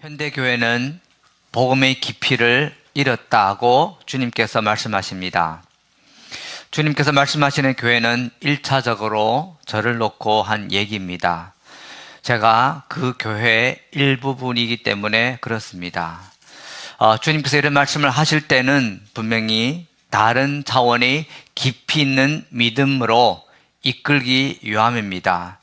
현대교회는 복음의 깊이를 잃었다고 주님께서 말씀하십니다. 주님께서 말씀하시는 교회는 1차적으로 저를 놓고 한 얘기입니다. 제가 그 교회의 일부분이기 때문에 그렇습니다. 주님께서 이런 말씀을 하실 때는 분명히 다른 차원의 깊이 있는 믿음으로 이끌기 위함입니다.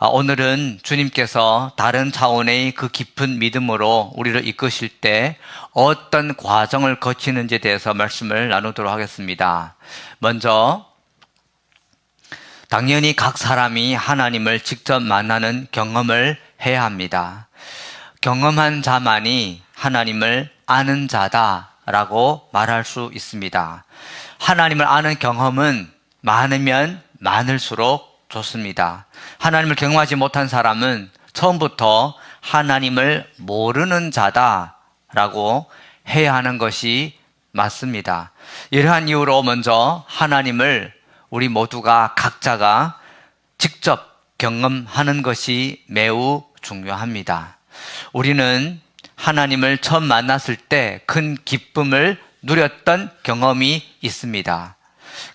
오늘은 주님께서 다른 차원의 그 깊은 믿음으로 우리를 이끄실 때 어떤 과정을 거치는지에 대해서 말씀을 나누도록 하겠습니다. 먼저 당연히 각 사람이 하나님을 직접 만나는 경험을 해야 합니다. 경험한 자만이 하나님을 아는 자다라고 말할 수 있습니다. 하나님을 아는 경험은 많으면 많을수록 좋습니다. 하나님을 경험하지 못한 사람은 처음부터 하나님을 모르는 자다라고 해야 하는 것이 맞습니다. 이러한 이유로 먼저 하나님을 우리 모두가 각자가 직접 경험하는 것이 매우 중요합니다. 우리는 하나님을 처음 만났을 때 큰 기쁨을 누렸던 경험이 있습니다.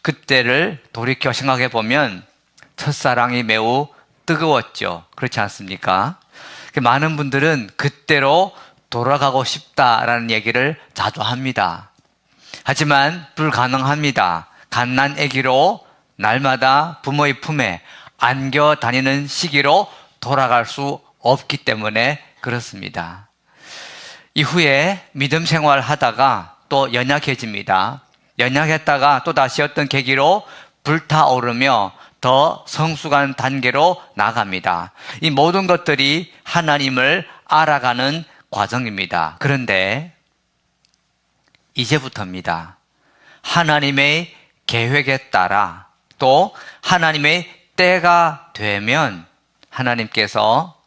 그때를 돌이켜 생각해 보면 첫사랑이 매우 뜨거웠죠. 그렇지 않습니까? 많은 분들은 그때로 돌아가고 싶다라는 얘기를 자주 합니다. 하지만 불가능합니다. 갓난 아기로 날마다 부모의 품에 안겨 다니는 시기로 돌아갈 수 없기 때문에 그렇습니다. 이후에 믿음 생활 하다가 또 연약해집니다. 연약했다가 또 다시 어떤 계기로 불타오르며 더 성숙한 단계로 나갑니다. 이 모든 것들이 하나님을 알아가는 과정입니다. 그런데 이제부터입니다. 하나님의 계획에 따라 또 하나님의 때가 되면 하나님께서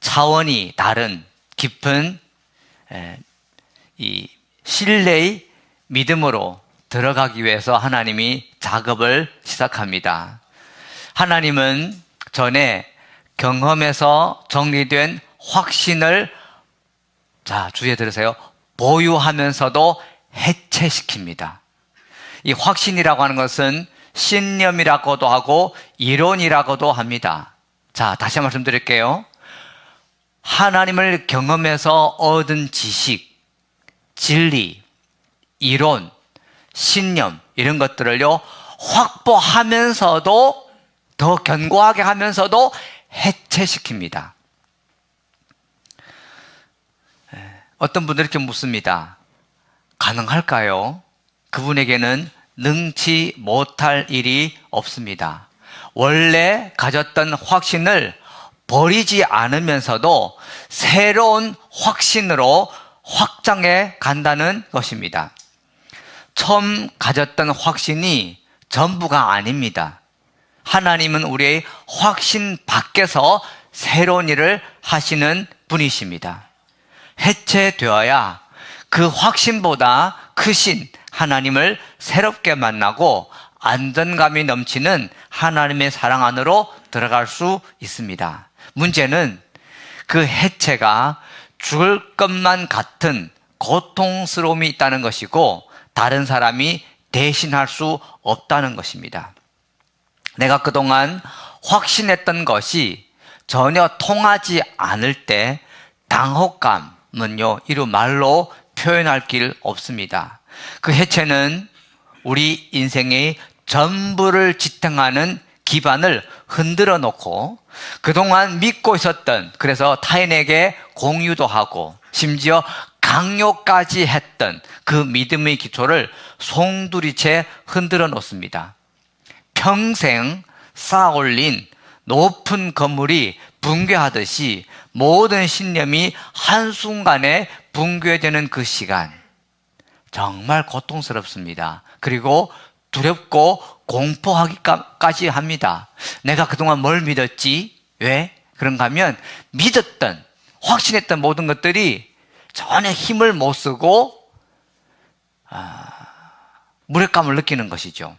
차원이 다른 깊은 이 신뢰의 믿음으로 들어가기 위해서 하나님이 작업을 시작합니다. 하나님은 전에 경험에서 정리된 확신을, 자, 주의해 들으세요. 보유하면서도 해체시킵니다. 이 확신이라고 하는 것은 신념이라고도 하고 이론이라고도 합니다. 자, 다시 한번 말씀드릴게요. 하나님을 경험해서 얻은 지식, 진리, 이론, 신념 이런 것들을요 확보하면서도 더 견고하게 하면서도 해체시킵니다. 어떤 분들이 이렇게 묻습니다. 가능할까요? 그분에게는 능치 못할 일이 없습니다. 원래 가졌던 확신을 버리지 않으면서도 새로운 확신으로 확장해 간다는 것입니다. 처음 가졌던 확신이 전부가 아닙니다. 하나님은 우리의 확신 밖에서 새로운 일을 하시는 분이십니다. 해체되어야 그 확신보다 크신 하나님을 새롭게 만나고 안전감이 넘치는 하나님의 사랑 안으로 들어갈 수 있습니다. 문제는 그 해체가 죽을 것만 같은 고통스러움이 있다는 것이고 다른 사람이 대신할 수 없다는 것입니다. 내가 그동안 확신했던 것이 전혀 통하지 않을 때 당혹감은요, 이루 말로 표현할 길 없습니다. 그 해체는 우리 인생의 전부를 지탱하는 기반을 흔들어 놓고 그동안 믿고 있었던, 그래서 타인에게 공유도 하고 심지어 강요까지 했던 그 믿음의 기초를 송두리째 흔들어 놓습니다. 평생 쌓아올린 높은 건물이 붕괴하듯이 모든 신념이 한순간에 붕괴되는 그 시간, 정말 고통스럽습니다. 그리고 두렵고 공포하기까지 합니다. 내가 그동안 뭘 믿었지? 왜? 그런가 하면 믿었던, 확신했던 모든 것들이 전혀 힘을 못 쓰고 무력감을 느끼는 것이죠.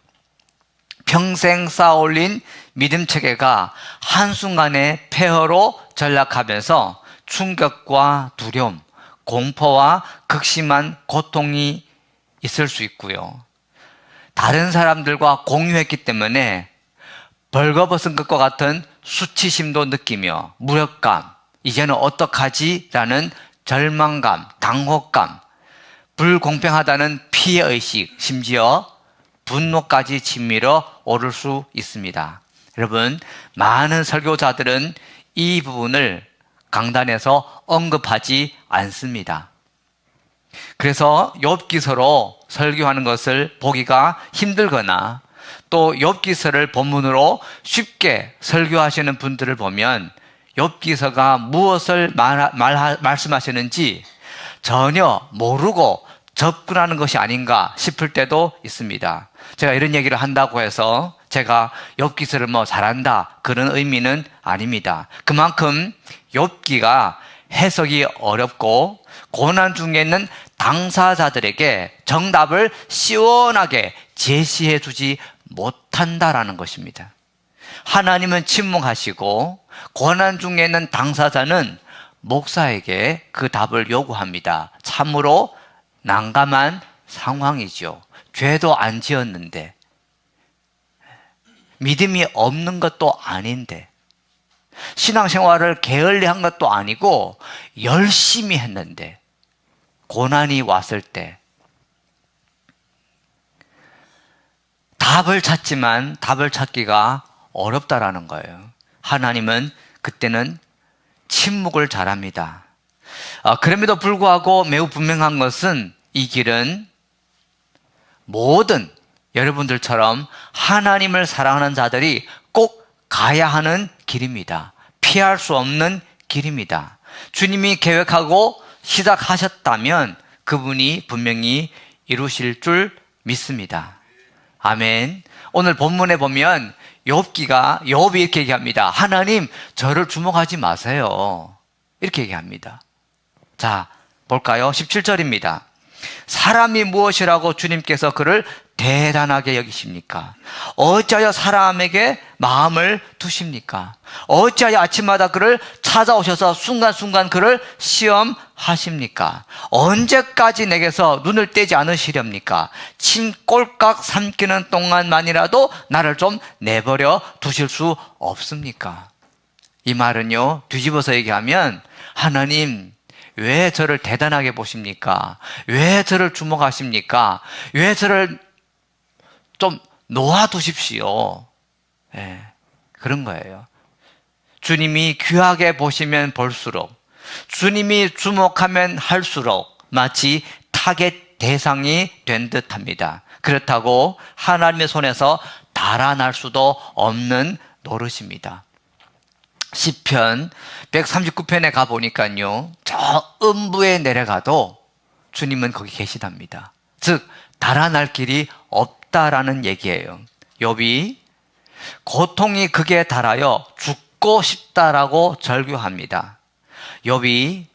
평생 쌓아올린 믿음 체계가 한순간에 폐허로 전락하면서 충격과 두려움, 공포와 극심한 고통이 있을 수 있고요. 다른 사람들과 공유했기 때문에 벌거벗은 것과 같은 수치심도 느끼며 무력감, 이제는 어떡하지? 라는 절망감, 당혹감, 불공평하다는 피해의식, 심지어 분노까지 치밀어 오를 수 있습니다. 여러분, 많은 설교자들은 이 부분을 강단에서 언급하지 않습니다. 그래서 욥기서로 설교하는 것을 보기가 힘들거나 또 욥기서를 본문으로 쉽게 설교하시는 분들을 보면 욥기서가 무엇을 말씀하시는지 전혀 모르고 접근하는 것이 아닌가 싶을 때도 있습니다. 제가 이런 얘기를 한다고 해서 제가 욥기서를 잘한다 그런 의미는 아닙니다. 그만큼 욥기가 해석이 어렵고 고난 중에 있는 당사자들에게 정답을 시원하게 제시해 주지 못한다라는 것입니다. 하나님은 침묵하시고 고난 중에 있는 당사자는 목사에게 그 답을 요구합니다. 참으로 난감한 상황이죠. 죄도 안 지었는데, 믿음이 없는 것도 아닌데, 신앙생활을 게을리한 것도 아니고 열심히 했는데 고난이 왔을 때 답을 찾지만 답을 찾기가 어렵다라는 거예요. 하나님은 그때는 침묵을 잘합니다. 그럼에도 불구하고 매우 분명한 것은 이 길은 모든 여러분들처럼 하나님을 사랑하는 자들이 꼭 가야 하는 길입니다. 피할 수 없는 길입니다. 주님이 계획하고 시작하셨다면 그분이 분명히 이루실 줄 믿습니다. 아멘. 오늘 본문에 보면 욥이 이렇게 얘기합니다. 하나님, 저를 주목하지 마세요. 이렇게 얘기합니다. 자, 볼까요? 17절입니다. 사람이 무엇이라고 주님께서 그를 대단하게 여기십니까? 어찌하여 사람에게 마음을 두십니까? 어찌하여 아침마다 그를 찾아오셔서 순간순간 그를 시험하십니까? 언제까지 내게서 눈을 떼지 않으시렵니까? 침 꼴깍 삼키는 동안만이라도 나를 좀 내버려 두실 수 없습니까? 이 말은요, 뒤집어서 얘기하면 하나님, 왜 저를 대단하게 보십니까? 왜 저를 주목하십니까? 왜 저를 좀 놓아두십시오. 그런 거예요. 주님이 귀하게 보시면 볼수록, 주님이 주목하면 할수록 마치 타겟 대상이 된 듯합니다. 그렇다고 하나님의 손에서 달아날 수도 없는 노릇입니다. 시편 139편에 가보니까요, 저 음부에 내려가도 주님은 거기 계시답니다. 즉 달아날 길이 없다라는 얘기예요. 욥이 고통이 극에 달하여 죽고 싶다라고 절규합니다. 욥이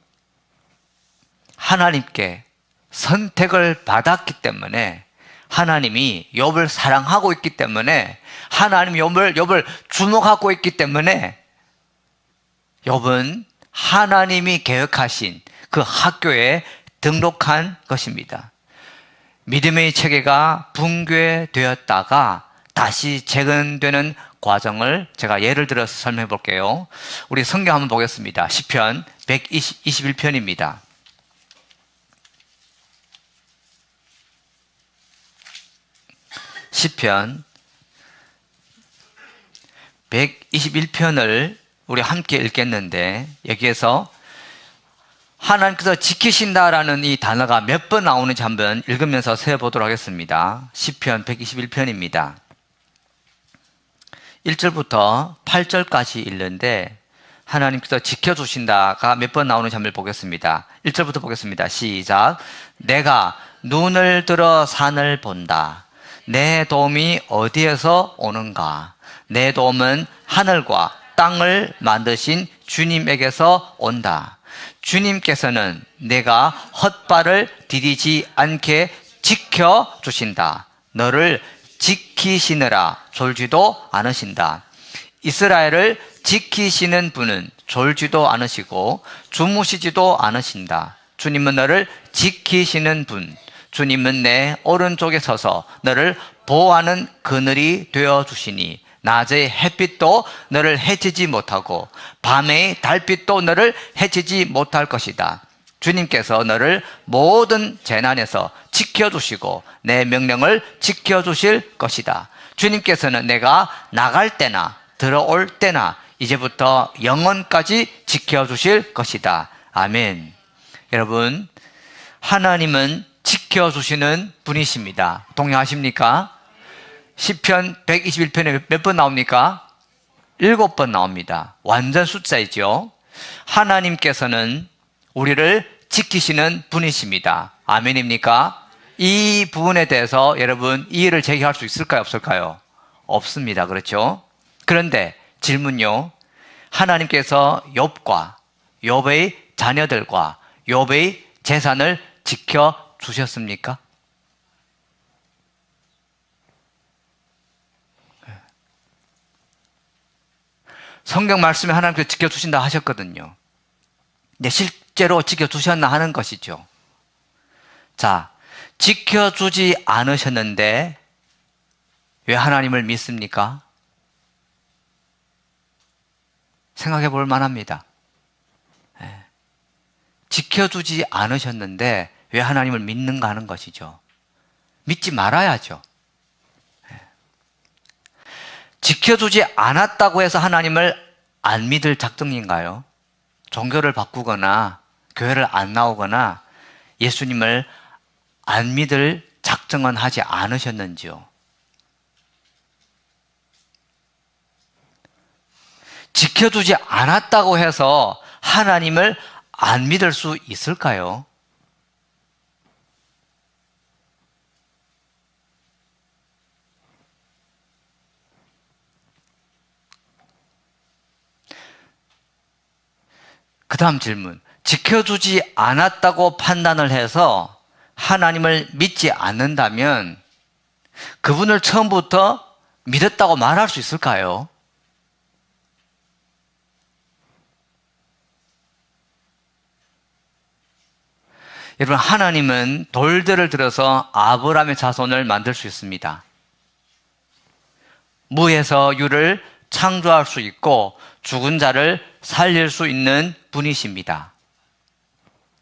하나님께 선택을 받았기 때문에, 하나님이 욥을 사랑하고 있기 때문에, 하나님이 욥을 주목하고 있기 때문에 욥은 하나님이 계획하신 그 학교에 등록한 것입니다. 믿음의 체계가 붕괴되었다가 다시 재건되는 과정을 제가 예를 들어서 설명해 볼게요. 우리 성경 한번 보겠습니다. 시편 121편입니다. 시편 121편을 우리 함께 읽겠는데, 여기에서 하나님께서 지키신다라는 이 단어가 몇 번 나오는지 한번 읽으면서 세어보도록 하겠습니다. 시편 121편입니다. 1절부터 8절까지 읽는데 하나님께서 지켜주신다가 몇 번 나오는지 한번 보겠습니다. 1절부터 보겠습니다. 시작. 내가 눈을 들어 산을 본다. 내 도움이 어디에서 오는가? 내 도움은 하늘과 땅을 만드신 주님에게서 온다. 주님께서는 내가 헛발을 디디지 않게 지켜주신다. 너를 지키시느라 졸지도 않으신다. 이스라엘을 지키시는 분은 졸지도 않으시고 주무시지도 않으신다. 주님은 너를 지키시는 분. 주님은 내 오른쪽에 서서 너를 보호하는 그늘이 되어주시니 낮의 햇빛도 너를 해치지 못하고 밤의 달빛도 너를 해치지 못할 것이다. 주님께서 너를 모든 재난에서 지켜주시고 내 명령을 지켜주실 것이다. 주님께서는 내가 나갈 때나 들어올 때나 이제부터 영원까지 지켜주실 것이다. 아멘. 여러분, 하나님은 지켜주시는 분이십니다. 동의하십니까? 시편 121편에 몇 번 나옵니까? 7번 나옵니다. 완전 숫자이죠. 하나님께서는 우리를 지키시는 분이십니다. 아멘입니까? 이 부분에 대해서 여러분 이해를 제기할 수 있을까요? 없을까요? 없습니다. 그렇죠? 그런데 질문요. 하나님께서 욥과 욥의 자녀들과 욥의 재산을 지켜주셨습니까? 성경 말씀에 하나님께서 지켜주신다 하셨거든요. 근데 실제로 지켜주셨나 하는 것이죠. 자, 지켜주지 않으셨는데 왜 하나님을 믿습니까? 생각해 볼 만합니다. 지켜주지 않으셨는데 왜 하나님을 믿는가 하는 것이죠. 믿지 말아야죠. 지켜주지 않았다고 해서 하나님을 안 믿을 작정인가요? 종교를 바꾸거나 교회를 안 나오거나 예수님을 안 믿을 작정은 하지 않으셨는지요? 지켜주지 않았다고 해서 하나님을 안 믿을 수 있을까요? 그 다음 질문. 지켜주지 않았다고 판단을 해서 하나님을 믿지 않는다면 그분을 처음부터 믿었다고 말할 수 있을까요? 여러분, 하나님은 돌들을 들어서 아브라함의 자손을 만들 수 있습니다. 무에서 유를 창조할 수 있고 죽은 자를 살릴 수 있는 분이십니다.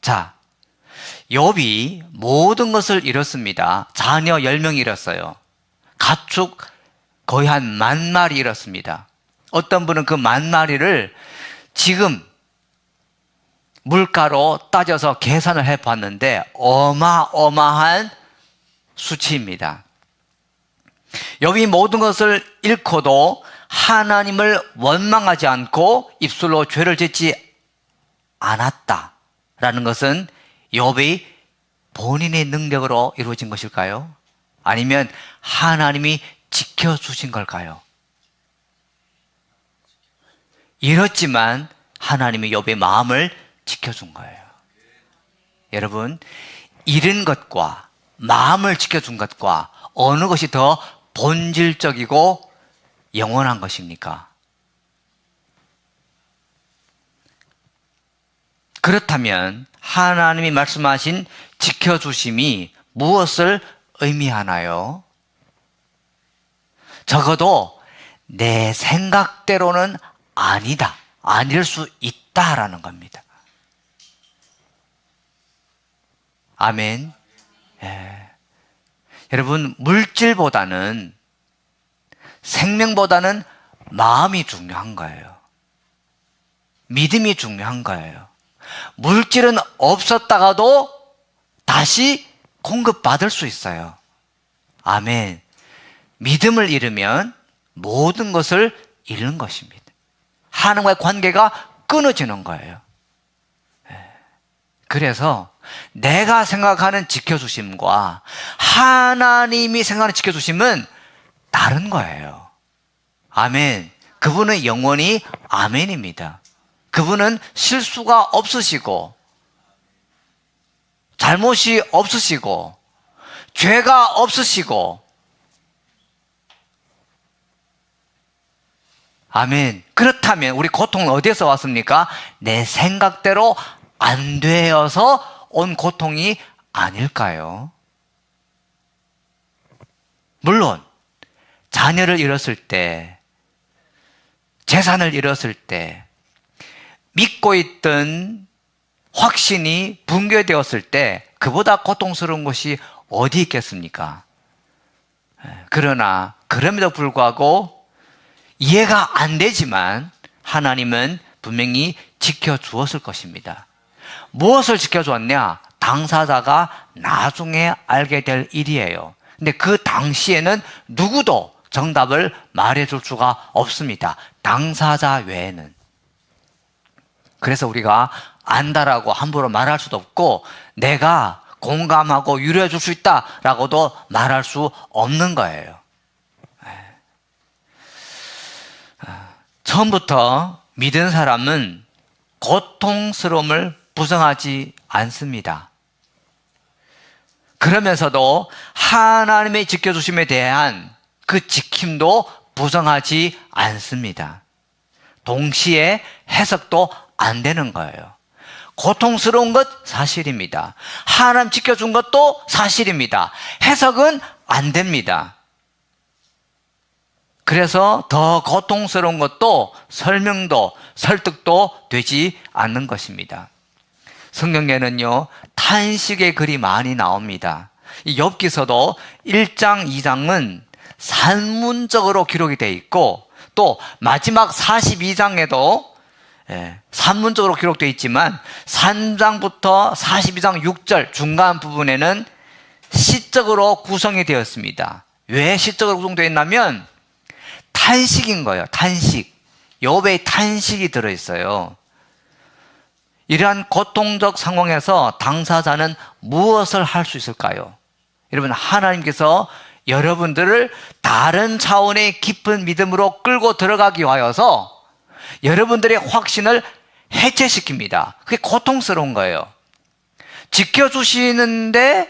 자, 욥이 모든 것을 잃었습니다. 자녀 10명이 잃었어요. 가축 거의 한 10,000마리 잃었습니다. 어떤 분은 그 10,000마리를 지금 물가로 따져서 계산을 해봤는데 어마어마한 수치입니다. 욥이 모든 것을 잃고도 하나님을 원망하지 않고 입술로 죄를 짓지 않았다라는 것은 욥이 본인의 능력으로 이루어진 것일까요? 아니면 하나님이 지켜주신 걸까요? 잃었지만 하나님이 욥의 마음을 지켜준 거예요. 여러분, 잃은 것과 마음을 지켜준 것과 어느 것이 더 본질적이고 영원한 것입니까? 그렇다면 하나님이 말씀하신 지켜주심이 무엇을 의미하나요? 적어도 내 생각대로는 아니다, 아닐 수 있다라는 겁니다. 아멘. 예. 여러분, 물질보다는 생명보다는 마음이 중요한 거예요. 믿음이 중요한 거예요. 물질은 없었다가도 다시 공급받을 수 있어요. 아멘. 믿음을 잃으면 모든 것을 잃는 것입니다. 하나님과의 관계가 끊어지는 거예요. 그래서 내가 생각하는 지켜주심과 하나님이 생각하는 지켜주심은 다른 거예요. 아멘. 그분은 영원히 아멘입니다. 그분은 실수가 없으시고 잘못이 없으시고 죄가 없으시고 아멘. 그렇다면 우리 고통은 어디에서 왔습니까? 내 생각대로 안 되어서 온 고통이 아닐까요? 물론 자녀를 잃었을 때, 재산을 잃었을 때, 믿고 있던 확신이 붕괴되었을 때 그보다 고통스러운 것이 어디 있겠습니까? 그러나 그럼에도 불구하고 이해가 안 되지만 하나님은 분명히 지켜주었을 것입니다. 무엇을 지켜주었냐? 당사자가 나중에 알게 될 일이에요. 근데 그 당시에는 누구도 정답을 말해줄 수가 없습니다. 당사자 외에는. 그래서 우리가 안다라고 함부로 말할 수도 없고 내가 공감하고 위로해 줄 수 있다라고도 말할 수 없는 거예요. 처음부터 믿은 사람은 고통스러움을 부정하지 않습니다. 그러면서도 하나님의 지켜주심에 대한 그 지킴도 부정하지 않습니다. 동시에 해석도 안 되는 거예요. 고통스러운 것 사실입니다. 하나님 지켜준 것도 사실입니다. 해석은 안 됩니다. 그래서 더 고통스러운 것도 설명도 설득도 되지 않는 것입니다. 성경에는요, 탄식의 글이 많이 나옵니다. 이 욥기서도 1장, 2장은 산문적으로 기록이 되어 있고 또 마지막 42장에도 산문적으로 기록되어 있지만 3장부터 42장 6절 중간 부분에는 시적으로 구성이 되었습니다. 왜 시적으로 구성되어 있냐면 탄식인 거예요. 탄식. 욥의 탄식이 들어있어요. 이러한 고통적 상황에서 당사자는 무엇을 할 수 있을까요? 여러분, 하나님께서 여러분들을 다른 차원의 깊은 믿음으로 끌고 들어가기 위하여서 여러분들의 확신을 해체시킵니다. 그게 고통스러운 거예요. 지켜주시는데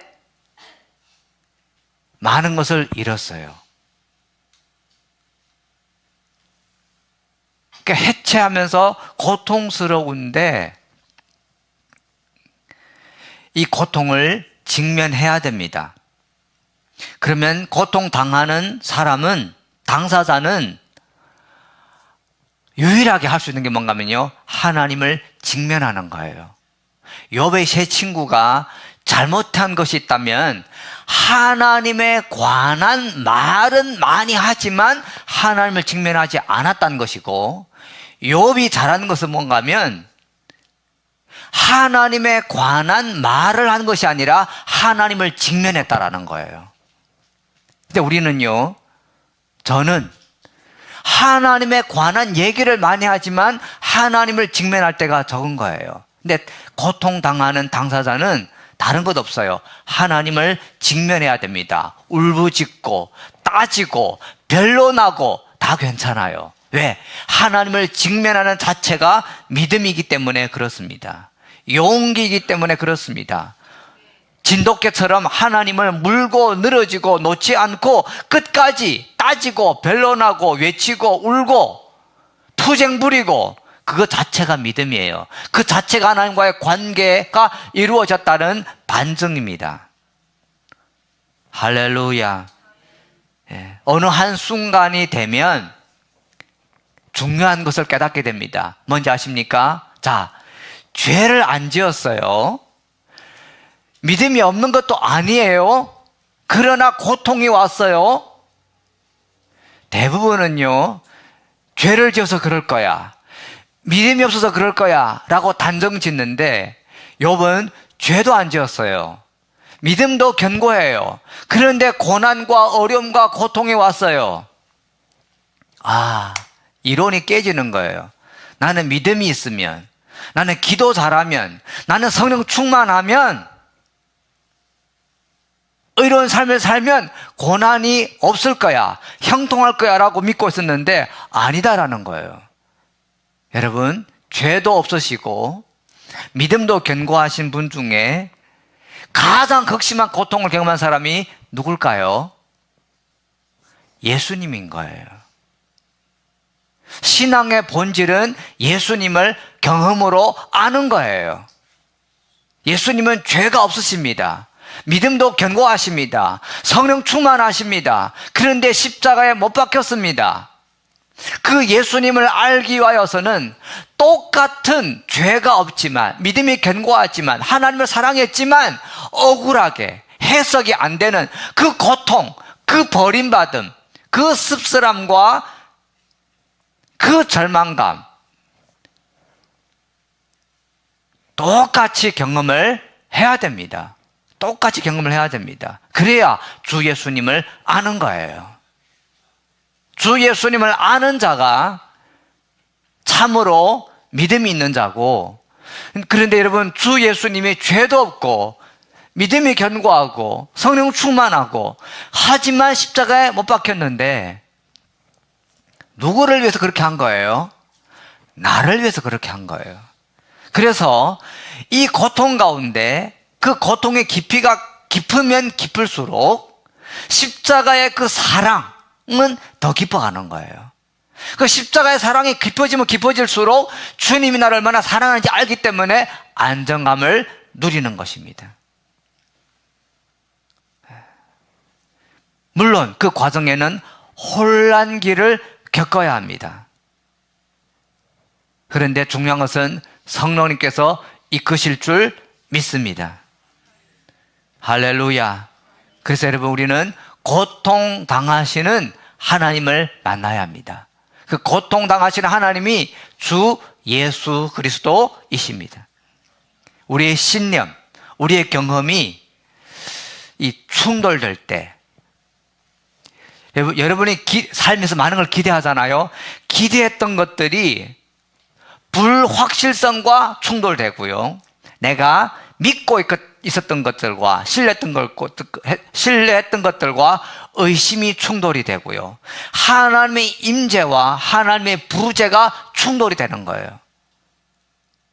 많은 것을 잃었어요. 그러니까 해체하면서 고통스러운데 이 고통을 직면해야 됩니다. 그러면 고통당하는 사람은, 당사자는 유일하게 할 수 있는 게 뭔가면요, 하나님을 직면하는 거예요. 욥의 세 친구가 잘못한 것이 있다면 하나님에 관한 말은 많이 하지만 하나님을 직면하지 않았다는 것이고, 욥이 잘하는 것은 뭔가면 하나님에 관한 말을 한 것이 아니라 하나님을 직면했다라는 거예요. 근데 우리는요, 저는 하나님에 관한 얘기를 많이 하지만 하나님을 직면할 때가 적은 거예요. 근데 고통당하는 당사자는 다른 것 없어요. 하나님을 직면해야 됩니다. 울부짖고 따지고 변론하고 다 괜찮아요. 왜? 하나님을 직면하는 자체가 믿음이기 때문에 그렇습니다. 용기이기 때문에 그렇습니다. 진돗개처럼 하나님을 물고 늘어지고 놓지 않고 끝까지 따지고 변론하고 외치고 울고 투쟁 부리고, 그것 자체가 믿음이에요. 그 자체가 하나님과의 관계가 이루어졌다는 반증입니다. 할렐루야. 어느 한 순간이 되면 중요한 것을 깨닫게 됩니다. 뭔지 아십니까? 자, 죄를 안 지었어요. 믿음이 없는 것도 아니에요. 그러나 고통이 왔어요. 대부분은요, 죄를 지어서 그럴 거야, 믿음이 없어서 그럴 거야 라고 단정 짓는데, 욥은 죄도 안 지었어요. 믿음도 견고해요. 그런데 고난과 어려움과 고통이 왔어요. 이론이 깨지는 거예요. 나는 믿음이 있으면, 나는 기도 잘하면, 나는 성령 충만하면, 의로운 삶을 살면 고난이 없을 거야, 형통할 거야 라고 믿고 있었는데 아니다라는 거예요. 여러분, 죄도 없으시고 믿음도 견고하신 분 중에 가장 극심한 고통을 경험한 사람이 누굴까요? 예수님인 거예요. 신앙의 본질은 예수님을 경험으로 아는 거예요. 예수님은 죄가 없으십니다. 믿음도 견고하십니다. 성령 충만하십니다. 그런데 십자가에 못 박혔습니다. 그 예수님을 알기 위하여서는 똑같은 죄가 없지만, 믿음이 견고하지만, 하나님을 사랑했지만 억울하게 해석이 안 되는 그 고통, 그 버림받음, 그 씁쓸함과 그 절망감, 똑같이 경험을 해야 됩니다. 똑같이 경험을 해야 됩니다. 그래야 주 예수님을 아는 거예요. 주 예수님을 아는 자가 참으로 믿음이 있는 자고, 그런데 여러분, 주 예수님이 죄도 없고 믿음이 견고하고 성령 충만하고 하지만 십자가에 못 박혔는데 누구를 위해서 그렇게 한 거예요? 나를 위해서 그렇게 한 거예요. 그래서 이 고통 가운데 그 고통의 깊이가 깊으면 깊을수록 십자가의 그 사랑은 더 깊어가는 거예요. 그 십자가의 사랑이 깊어지면 깊어질수록 주님이 나를 얼마나 사랑하는지 알기 때문에 안정감을 누리는 것입니다. 물론 그 과정에는 혼란기를 겪어야 합니다. 그런데 중요한 것은 성령님께서 이끄실 줄 믿습니다. 할렐루야. 그래서 여러분, 우리는 고통당하시는 하나님을 만나야 합니다. 그 고통당하시는 하나님이 주 예수 그리스도이십니다. 우리의 신념, 우리의 경험이 이 충돌될 때, 여러분이 살면서 많은 걸 기대하잖아요. 기대했던 것들이 불확실성과 충돌되고요. 내가 믿고 있었던 것들과 신뢰했던 것들과 의심이 충돌이 되고요. 하나님의 임재와 하나님의 부르재가 충돌이 되는 거예요.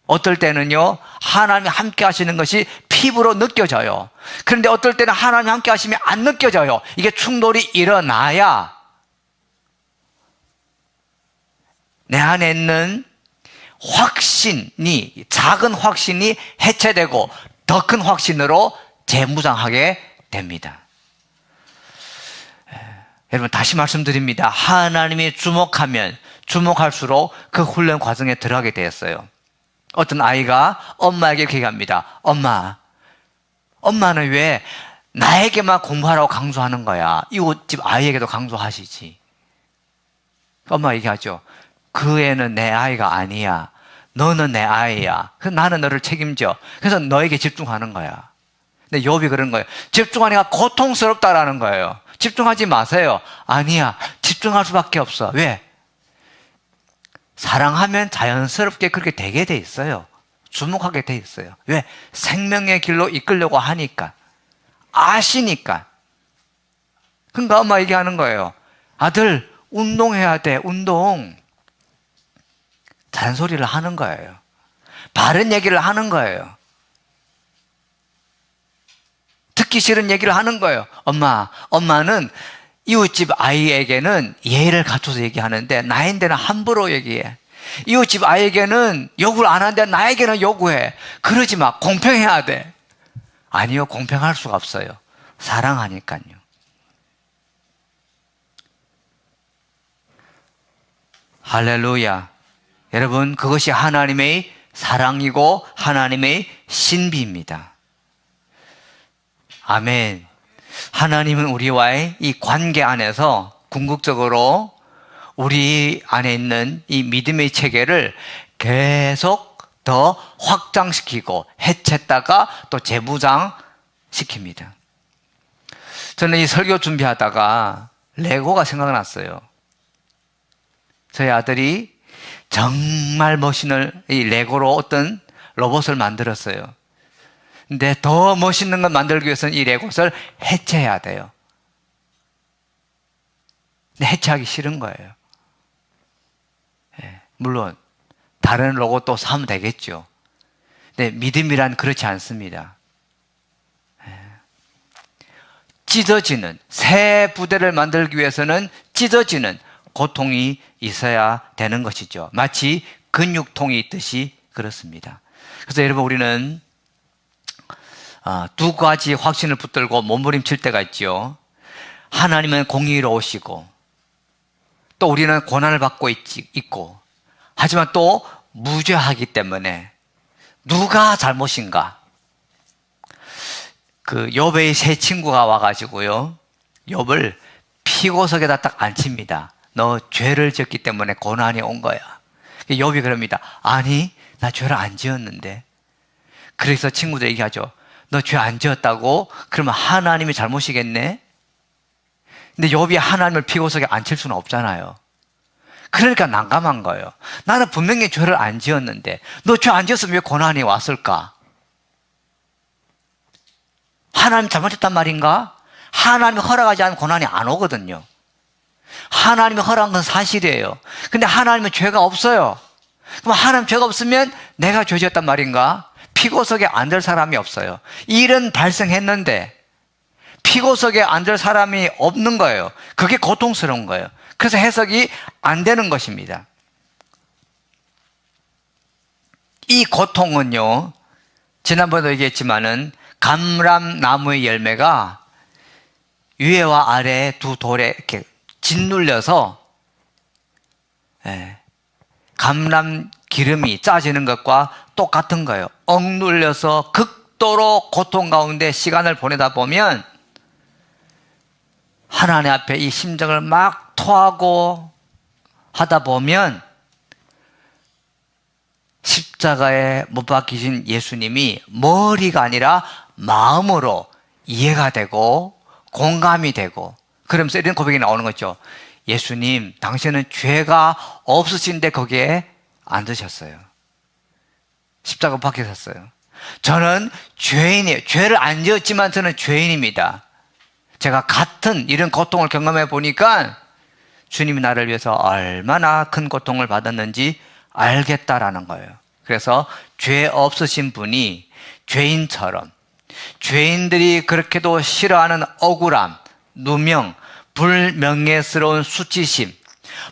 어떨 때는요, 하나님이 함께 하시는 것이 피부로 느껴져요. 그런데 어떨 때는 하나님이 함께 하시면 안 느껴져요. 이게 충돌이 일어나야 내 안에 있는 확신이, 작은 확신이 해체되고 더 큰 확신으로 재무장하게 됩니다. 여러분, 다시 말씀드립니다. 하나님이 주목하면 주목할수록 그 훈련 과정에 들어가게 되었어요. 어떤 아이가 엄마에게 이렇게 얘기합니다. 엄마는 왜 나에게만 공부하라고 강조하는 거야? 이웃집 아이에게도 강조하시지. 엄마가 얘기하죠. 그 애는 내 아이가 아니야. 너는 내 아이야. 그래서 나는 너를 책임져. 그래서 너에게 집중하는 거야. 근데 욥이 그런 거예요. 집중하니까 고통스럽다라는 거예요. 집중하지 마세요. 아니야. 집중할 수밖에 없어. 왜? 사랑하면 자연스럽게 그렇게 되게 돼 있어요. 주목하게 돼 있어요. 왜? 생명의 길로 이끌려고 하니까. 아시니까. 그러니까 엄마 얘기하는 거예요. 아들, 운동해야 돼. 운동. 잔소리를 하는 거예요. 바른 얘기를 하는 거예요. 듣기 싫은 얘기를 하는 거예요. 엄마는 이웃집 아이에게는 예의를 갖춰서 얘기하는데 나인데는 함부로 얘기해. 이웃집 아이에게는 욕을 안 하는데 나에게는 요구해. 그러지 마. 공평해야 돼. 아니요, 공평할 수가 없어요. 사랑하니까요. 할렐루야. 여러분, 그것이 하나님의 사랑이고 하나님의 신비입니다. 아멘. 하나님은 우리와의 이 관계 안에서 궁극적으로 우리 안에 있는 이 믿음의 체계를 계속 더 확장시키고 해쳤다가 또 재무장시킵니다. 저는 이 설교 준비하다가 레고가 생각났어요. 저희 아들이 정말 멋있는 이 레고로 어떤 로봇을 만들었어요. 근데 더 멋있는 걸 만들기 위해서는 이 레고를 해체해야 돼요. 근데 해체하기 싫은 거예요. 물론 다른 로봇도 사면 되겠죠. 근데 믿음이란 그렇지 않습니다. 찢어지는 새 부대를 만들기 위해서는 찢어지는 고통이 있어야 되는 것이죠. 마치 근육통이 있듯이 그렇습니다. 그래서 여러분, 우리는 두 가지 확신을 붙들고 몸부림칠 때가 있죠. 하나님은 공의로우시고, 또 우리는 고난을 받고 있고, 하지만 또 무죄하기 때문에 누가 잘못인가? 그 욥의 세 친구가 와가지고요, 욥을 피고석에다 딱 앉힙니다. 너 죄를 지었기 때문에 고난이 온 거야. 욥이 그럽니다. 아니, 나 죄를 안 지었는데. 그래서 친구들 얘기하죠. 너 죄 안 지었다고? 그러면 하나님이 잘못이겠네? 근데 욥이 하나님을 피고석에 앉힐 수는 없잖아요. 그러니까 난감한 거예요. 나는 분명히 죄를 안 지었는데 너 죄 안 지었으면 왜 고난이 왔을까? 하나님 잘못했단 말인가? 하나님이 허락하지 않으면 고난이 안 오거든요. 하나님이 허락한 건 사실이에요. 근데 하나님은 죄가 없어요. 그럼 하나님 죄가 없으면 내가 죄 지었단 말인가? 피고석에 앉을 사람이 없어요. 일은 발생했는데 피고석에 앉을 사람이 없는 거예요. 그게 고통스러운 거예요. 그래서 해석이 안 되는 것입니다. 이 고통은요, 지난번에도 얘기했지만은 감람나무의 열매가 위에와 아래 두 돌에 이렇게 짓눌려서 감람 기름이 짜지는 것과 똑같은 거예요. 억눌려서 극도로 고통 가운데 시간을 보내다 보면 하나님 앞에 이 심정을 막 토하고 하다 보면 십자가에 못 박히신 예수님이 머리가 아니라 마음으로 이해가 되고 공감이 되고, 그러면서 이런 고백이 나오는 거죠. 예수님, 당신은 죄가 없으신데 거기에 앉으셨어요. 십자가 박히셨어요. 저는 죄인이에요. 죄를 안 지었지만 저는 죄인입니다. 제가 같은 이런 고통을 경험해 보니까 주님이 나를 위해서 얼마나 큰 고통을 받았는지 알겠다라는 거예요. 그래서 죄 없으신 분이 죄인처럼, 죄인들이 그렇게도 싫어하는 억울함, 누명, 불명예스러운 수치심,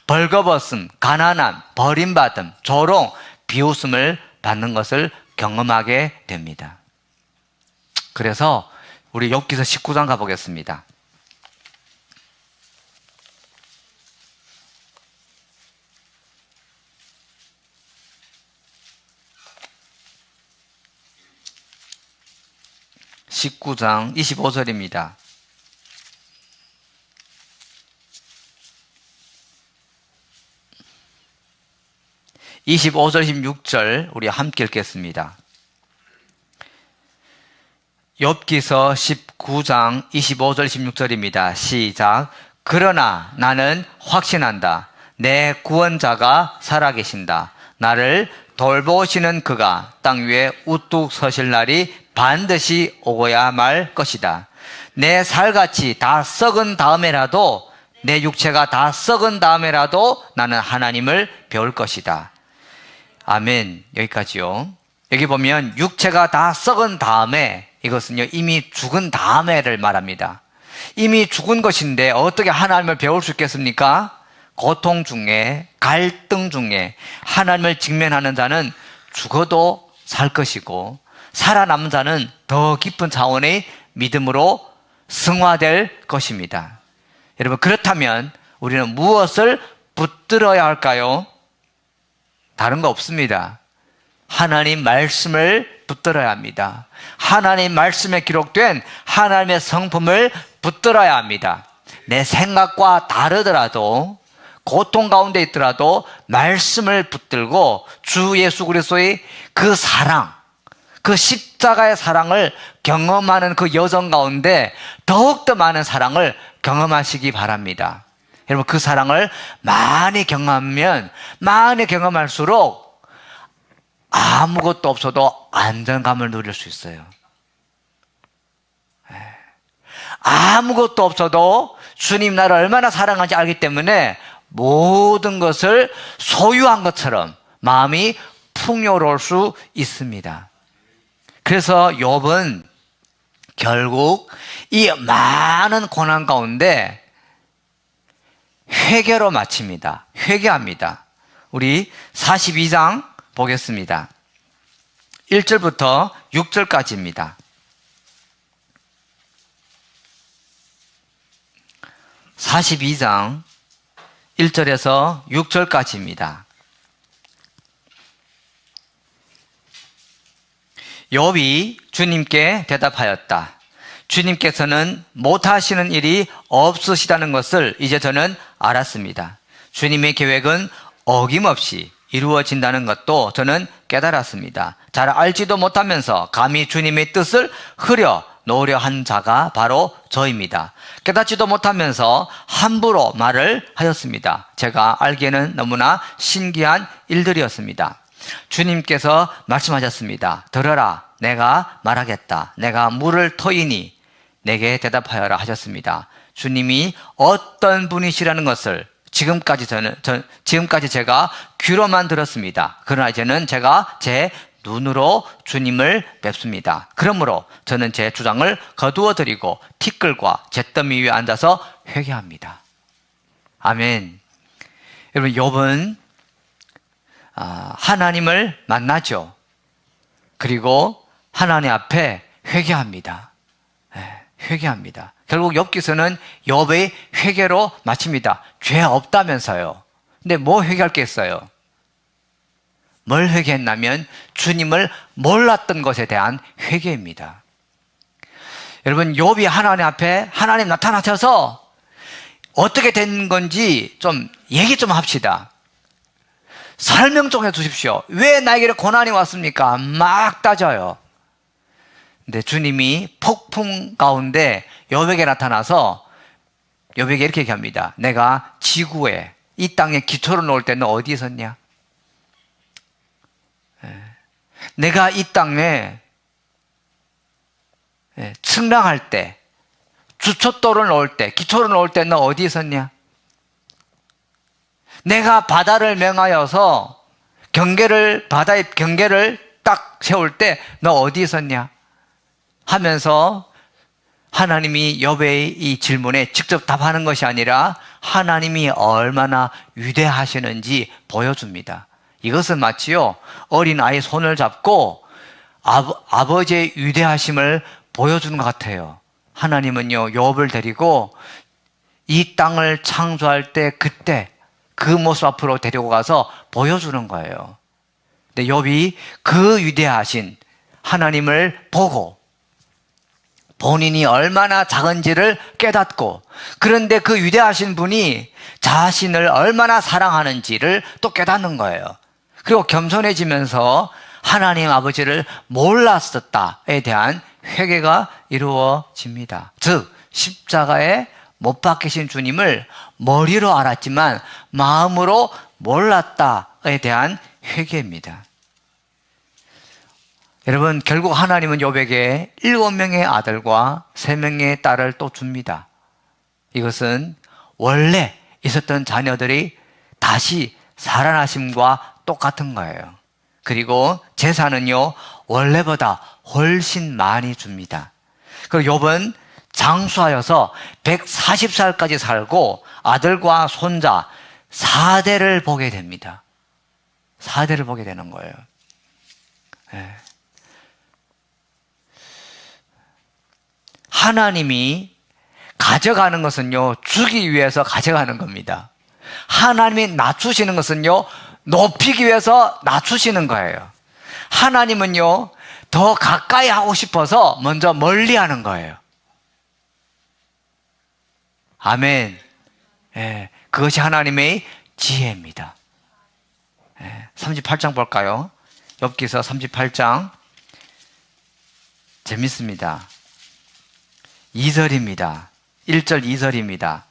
벌거벗음, 가난함, 버림받음, 조롱, 비웃음을 받는 것을 경험하게 됩니다. 그래서 우리 욥기서 19장 가보겠습니다. (19장) 25절입니다. (25절) (16절) 우리 함께 읽겠습니다. 욥기서 19장 25절 16절입니다. 시작. 그러나 나는 확신한다. 내 구원자가 살아계신다. 나를 돌보시는 그가 땅 위에 우뚝 서실 날이 반드시 오고야 말 것이다. 내 살같이 다 썩은 다음에라도, 내 육체가 다 썩은 다음에라도 나는 하나님을 배울 것이다. 아멘. 여기까지요. 여기 보면 육체가 다 썩은 다음에, 이것은요 이미 죽은 다음에를 말합니다. 이미 죽은 것인데 어떻게 하나님을 배울 수 있겠습니까? 고통 중에, 갈등 중에 하나님을 직면하는 자는 죽어도 살 것이고, 살아남은 자는 더 깊은 차원의 믿음으로 승화될 것입니다. 여러분, 그렇다면 우리는 무엇을 붙들어야 할까요? 다른 거 없습니다. 하나님 말씀을 붙들어야 합니다. 하나님 말씀에 기록된 하나님의 성품을 붙들어야 합니다. 내 생각과 다르더라도, 고통 가운데 있더라도 말씀을 붙들고 주 예수 그리스도의 그 사랑, 그 십자가의 사랑을 경험하는 그 여정 가운데 더욱더 많은 사랑을 경험하시기 바랍니다. 여러분, 그 사랑을 많이 경험하면 많이 경험할수록 아무것도 없어도 안정감을 누릴 수 있어요. 아무것도 없어도 주님 나를 얼마나 사랑하는지 알기 때문에 모든 것을 소유한 것처럼 마음이 풍요로울 수 있습니다. 그래서 욥은 결국 이 많은 고난 가운데 회개로 마칩니다. 회개합니다. 우리 42장 보겠습니다. 1절부터 6절까지입니다. 42장 1절에서 6절까지입니다. 욥이 주님께 대답하였다. 주님께서는 못하시는 일이 없으시다는 것을 이제 저는 알았습니다. 주님의 계획은 어김없이 이루어진다는 것도 저는 깨달았습니다. 잘 알지도 못하면서 감히 주님의 뜻을 흐려 놓으려 한 자가 바로 저입니다. 깨닫지도 못하면서 함부로 말을 하였습니다. 제가 알기에는 너무나 신기한 일들이었습니다. 주님께서 말씀하셨습니다. 들어라, 내가 말하겠다. 내가 물을 터이니 내게 대답하여라 하셨습니다. 주님이 어떤 분이시라는 것을 지금까지 제가 귀로만 들었습니다. 그러나 이제는 제가 제 눈으로 주님을 뵙습니다. 그러므로 저는 제 주장을 거두어 드리고 티끌과 잿더미 위에 앉아서 회개합니다. 아멘. 여러분, 욥은 하나님을 만나죠. 그리고 하나님 앞에 회개합니다. 회개합니다. 결국 욥기서는 욥의 회개로 마칩니다. 죄 없다면서요. 근데 뭐 회개할 게 있어요? 뭘 회개했냐면 주님을 몰랐던 것에 대한 회개입니다. 여러분, 욥이 하나님 앞에 하나님 나타나셔서 어떻게 된 건지 좀 얘기 좀 합시다. 설명 좀 해주십시오. 왜 나에게 고난이 왔습니까? 막 따져요. 근데 주님이 폭풍 가운데 욥에게 나타나서 욥에게 이렇게 얘기합니다. 내가 지구에 이 땅에 기초를 놓을 때 너 어디 있었냐? 내가 이 땅에 측량할 때, 주춧돌을 놓을 때, 기초를 놓을 때 너 어디 있었냐? 내가 바다를 명하여서 바다의 경계를 딱 세울 때 너 어디 있었냐? 하면서 하나님이 욥의 이 질문에 직접 답하는 것이 아니라 하나님이 얼마나 위대하시는지 보여줍니다. 이것은 마치요, 어린아이 손을 잡고 아버지의 위대하심을 보여주는 것 같아요. 하나님은요, 욥을 데리고 이 땅을 창조할 때 그때 그 모습 앞으로 데리고 가서 보여주는 거예요. 근데 욥이 그 위대하신 하나님을 보고 본인이 얼마나 작은지를 깨닫고, 그런데 그 위대하신 분이 자신을 얼마나 사랑하는지를 또 깨닫는 거예요. 그리고 겸손해지면서 하나님 아버지를 몰랐었다에 대한 회개가 이루어집니다. 즉, 십자가에 못 박히신 주님을 머리로 알았지만 마음으로 몰랐다에 대한 회개입니다. 여러분, 결국 하나님은 욥에게 7명의 아들과 3명의 딸을 또 줍니다. 이것은 원래 있었던 자녀들이 다시 살아나심과 똑같은 거예요. 그리고 재산은요, 원래보다 훨씬 많이 줍니다. 그리고 욥은 장수하여서 140살까지 살고 아들과 손자 4대를 보게 됩니다. 4대를 보게 되는 거예요. 네. 하나님이 가져가는 것은요, 주기 위해서 가져가는 겁니다. 하나님이 낮추시는 것은요, 높이기 위해서 낮추시는 거예요. 하나님은요, 더 가까이 하고 싶어서 먼저 멀리 하는 거예요. 아멘. 예, 그것이 하나님의 지혜입니다. 38장 볼까요? 욥기서 38장. 재밌습니다. 2절입니다. 1절 2절입니다.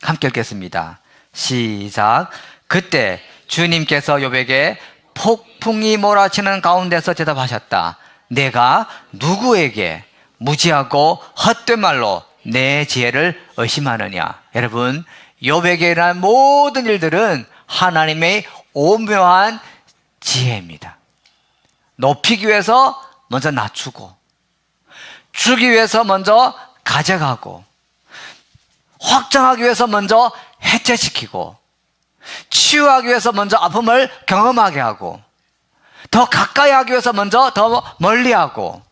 함께 읽겠습니다. 시작. 그때 주님께서 욥에게 폭풍이 몰아치는 가운데서 대답하셨다. 내가 누구에게 무지하고 헛된 말로 내 지혜를 의심하느냐? 여러분, 욥에게 일어난 모든 일들은 하나님의 오묘한 지혜입니다. 높이기 위해서 먼저 낮추고, 주기 위해서 먼저 가져가고, 확장하기 위해서 먼저 해체시키고, 치유하기 위해서 먼저 아픔을 경험하게 하고, 더 가까이 하기 위해서 먼저 더 멀리 하고,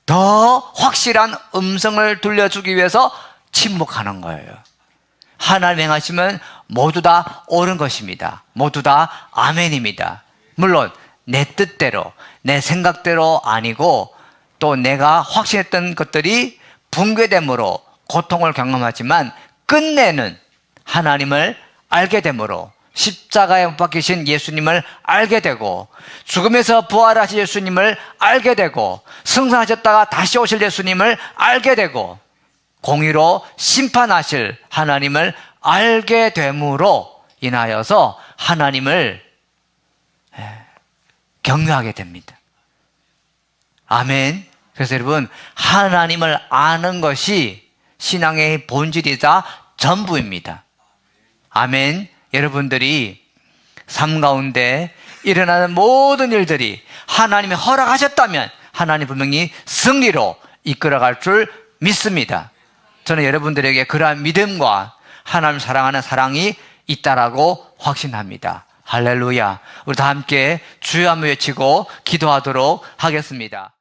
더 확실한 음성을 들려주기 위해서 침묵하는 거예요. 하나님 행하시면 모두 다 옳은 것입니다. 모두 다 아멘입니다. 물론 내 뜻대로, 내 생각대로 아니고, 또 내가 확신했던 것들이 붕괴됨으로 고통을 경험하지만 끝내는 하나님을 알게 되므로, 십자가에 못 박히신 예수님을 알게 되고, 죽음에서 부활하신 예수님을 알게 되고, 승천하셨다가 다시 오실 예수님을 알게 되고, 공의로 심판하실 하나님을 알게 됨으로 인하여서 하나님을 경외하게 됩니다. 아멘. 그래서 여러분, 하나님을 아는 것이 신앙의 본질이자 전부입니다. 아멘. 여러분들이 삶 가운데 일어나는 모든 일들이 하나님이 허락하셨다면 하나님 분명히 승리로 이끌어갈 줄 믿습니다. 저는 여러분들에게 그러한 믿음과 하나님 사랑하는 사랑이 있다라고 확신합니다. 할렐루야. 우리 다 함께 주여 한번 외치고 기도하도록 하겠습니다.